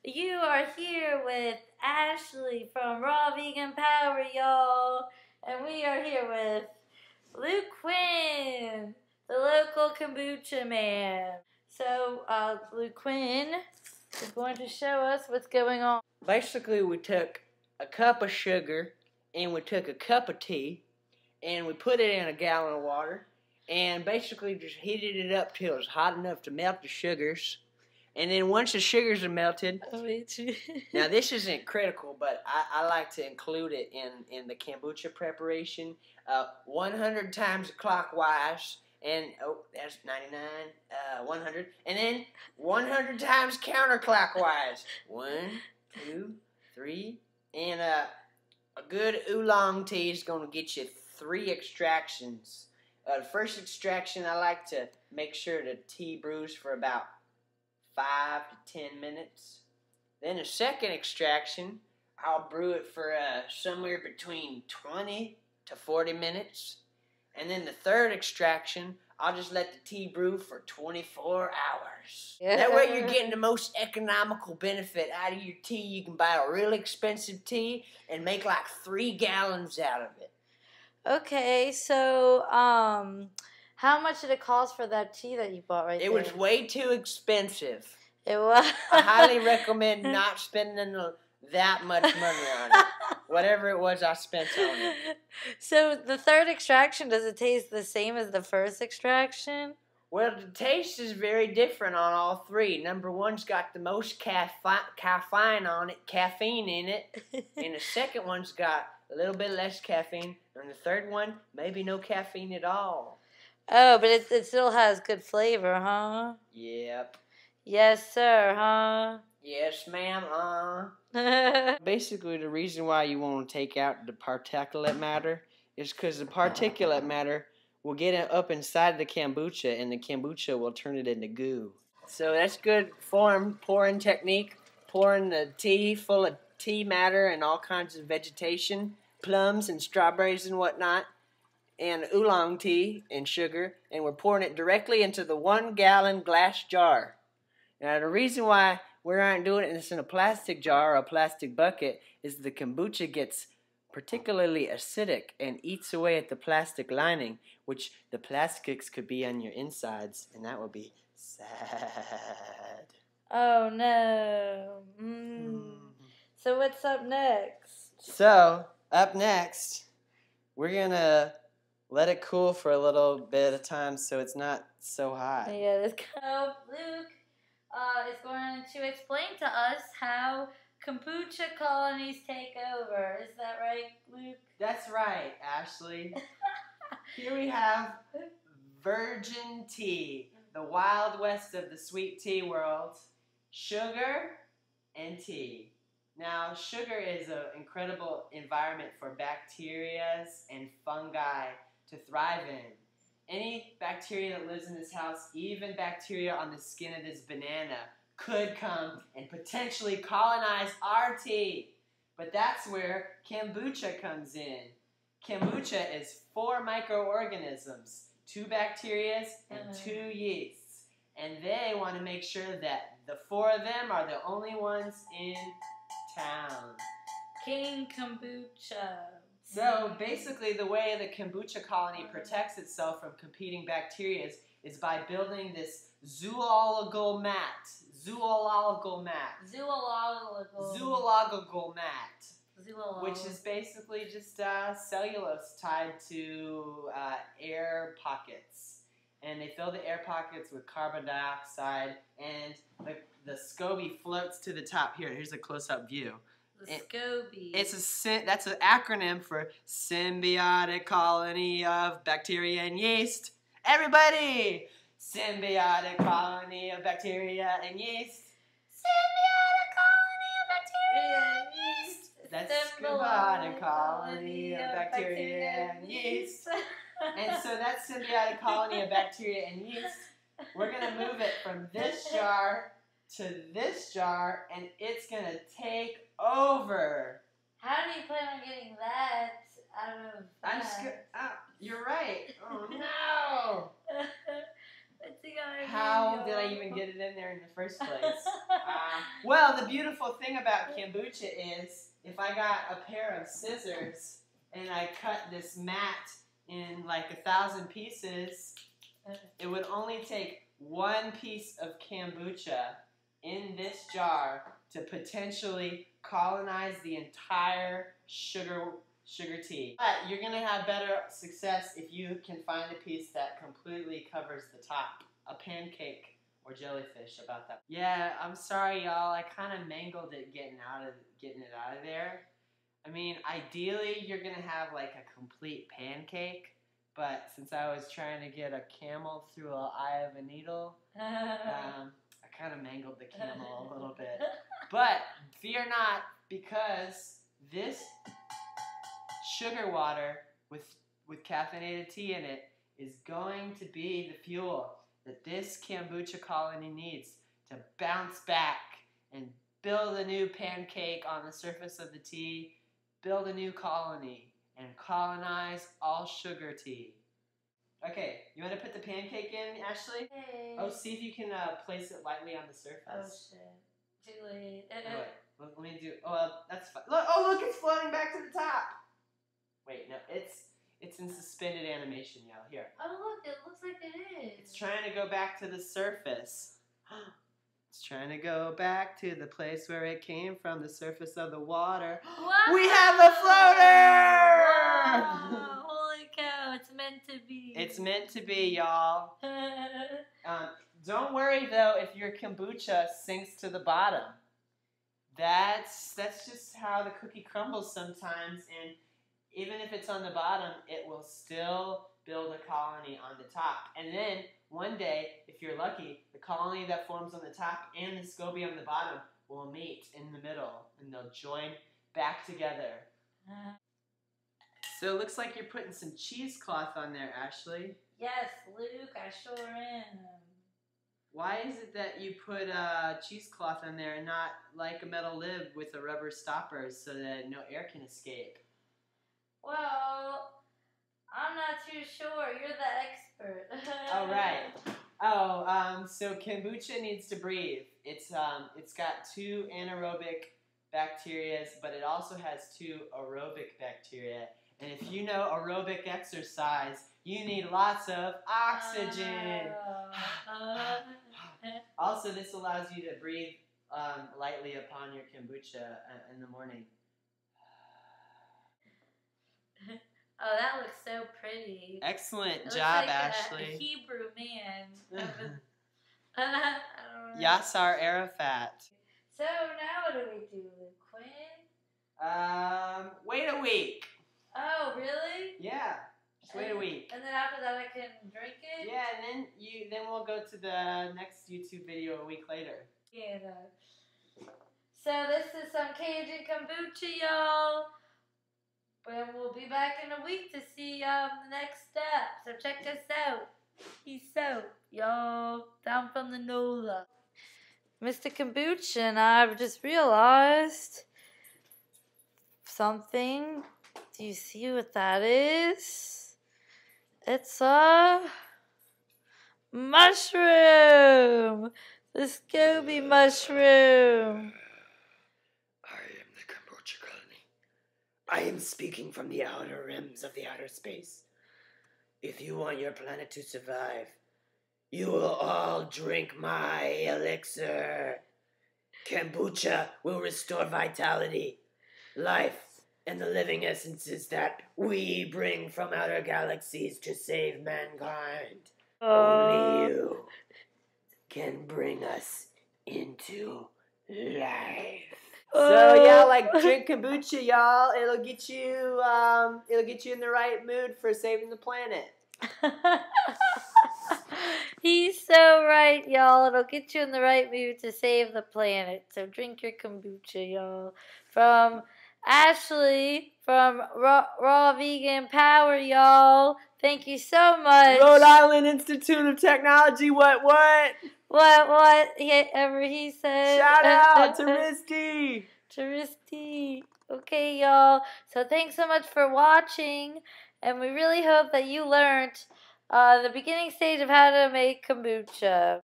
You are here with Ashley from Raw Vegan Power, y'all. And we are here with Luke Quinn, the local kombucha man. So, Luke Quinn is going to show us what's going on. Basically, we took a cup of sugar and we took a cup of tea and we put it in a gallon of water and basically just heated it up till it was hot enough to melt the sugars. And then once the sugars are melted, now this isn't critical, but I like to include it in the kombucha preparation. 100 times clockwise, and that's 99, 100, and then 100 times counterclockwise. 1, 2, 3, and a good oolong tea is going to get you 3 extractions. The first extraction, I like to make sure the tea brews for about 5 to 10 minutes. Then the second extraction, I'll brew it for somewhere between 20 to 40 minutes. And then the third extraction, I'll just let the tea brew for 24 hours. Yeah. That way you're getting the most economical benefit out of your tea. You can buy a really expensive tea and make like 3 gallons out of it. Okay, so, how much did it cost for that tea that you bought right there? It was way too expensive. It was? I highly recommend not spending that much money on it. Whatever it was I spent on it. So the third extraction, does it taste the same as the first extraction? Well, the taste is very different on all 3. Number 1's got the most caffeine in it. And the second one's got a little bit less caffeine. And the third one, maybe no caffeine at all. Oh, but it still has good flavor, huh? Yep. Yes, sir, huh? Yes, ma'am, Basically, the reason why you want to take out the particulate matter is because the particulate matter will get up inside the kombucha, and the kombucha will turn it into goo. So that's good pouring technique. Pouring the tea full of tea matter and all kinds of vegetation, plums and strawberries and whatnot, and oolong tea and sugar, and we're pouring it directly into the 1-gallon glass jar. Now, the reason why we aren't doing it in a plastic jar or a plastic bucket is the kombucha gets particularly acidic and eats away at the plastic lining, which the plastics could be on your insides, and that would be sad. Oh, no. So what's up next? So, up next, we're going to let it cool for a little bit of time so it's not so hot. Yeah, let's go. Luke is going to explain to us how kombucha colonies take over. Is that right, Luke? That's right, Ashley. Here we have virgin tea, the wild west of the sweet tea world. Sugar and tea. Now, sugar is an incredible environment for bacteria and fungi to thrive in. Any bacteria that lives in this house, even bacteria on the skin of this banana, could come and potentially colonize our tea. But that's where kombucha comes in. Kombucha is 4 microorganisms, 2 bacteria and 2 yeasts. And they want to make sure that the 4 of them are the only ones in town. King Kombucha. So basically the way the kombucha colony protects itself from competing bacteria is by building this zoological mat. Which is basically just cellulose tied to air pockets. And they fill the air pockets with carbon dioxide, and the SCOBY floats to the top. Here's a close-up view. The SCOBY. That's an acronym for Symbiotic Colony of Bacteria and Yeast. Everybody! Symbiotic Colony of Bacteria and Yeast. Symbiotic Colony of Bacteria and Yeast. That's Symbiotic Colony of Bacteria and Yeast. And so that symbiotic colony of bacteria and yeast, we're going to move it from this jar to this jar, and it's going to take over. How do you plan on getting that out of that? You're right. Oh, no. How did I even get it in there in the first place? Well, the beautiful thing about kombucha is if I got a pair of scissors and I cut this mat in like 1,000 pieces, it would only take one piece of kombucha in this jar to potentially colonize the entire sugar tea. But you're going to have better success if you can find a piece that completely covers the top. A pancake or jellyfish about that. Yeah, I'm sorry, y'all. I kind of mangled it getting it out of there. I mean, ideally, you're going to have like a complete pancake. But since I was trying to get a camel through an eye of a needle, I kind of mangled the camel a little bit. But fear not, because this sugar water with caffeinated tea in it is going to be the fuel that this kombucha colony needs to bounce back and build a new pancake on the surface of the tea, build a new colony, and colonize all sugar tea. Okay, you want to put the pancake in, Ashley? Hey. Oh, see if you can place it lightly on the surface. Oh shit. Too late. Oh, wait. Let me do. Oh, that's fine. Look! Oh, look! It's floating back to the top. Wait, no, it's in suspended animation, y'all. Here. Oh look! It looks like it is. It's trying to go back to the surface. It's trying to go back to the place where it came from, the surface of the water. Wow. We have a floater! Wow. Holy cow! It's meant to be. It's meant to be, y'all. Don't worry though if your kombucha sinks to the bottom. That's just how the cookie crumbles sometimes, and even if it's on the bottom, it will still build a colony on the top. And then one day, if you're lucky, the colony that forms on the top and the SCOBY on the bottom will meet in the middle, and they'll join back together. So it looks like you're putting some cheesecloth on there, Ashley. Yes, Luke, I sure am. Why is it that you put cheesecloth on there and not like a metal lid with a rubber stopper so that no air can escape? Well, I'm not too sure. You're the expert. Oh, right. Oh, so kombucha needs to breathe. It's got 2 anaerobic bacteria, but it also has 2 aerobic bacteria. And if you know aerobic exercise, you need lots of oxygen. Also, this allows you to breathe lightly upon your kombucha in the morning. Oh, that looks so pretty. Excellent it job, looks like Ashley. A Hebrew man. Yasser Arafat. So now what do we do, Luke Quinn? Wait a week. Oh, really? Yeah, just wait a week. And then after that, I can drink it. Yeah, and then we'll go to the next YouTube video a week later. Yeah. So this is some Cajun kombucha, y'all. But we'll be back in a week to see the next step. So check us out. Peace out, y'all. Down from the NOLA. Mr. Kombucha and I've just realized something. Do you see what that is? It's a mushroom. The SCOBY mushroom. I am the Kombucha colony. I am speaking from the outer rims of the outer space. If you want your planet to survive, you will all drink my elixir. Kombucha will restore vitality, life, and the living essences that we bring from outer galaxies to save mankind. Only you can bring us into life. So y'all like drink kombucha, y'all. It'll get you in the right mood for saving the planet. He's so right, y'all. It'll get you in the right mood to save the planet. So drink your kombucha, y'all. From Ashly from Raw Vegan Power, y'all. Thank you so much. Rhode Island Institute of Technology, what? Whatever he said. Shout out to Risty. Okay, y'all. So thanks so much for watching. And we really hope that you learned The beginning stage of how to make kombucha.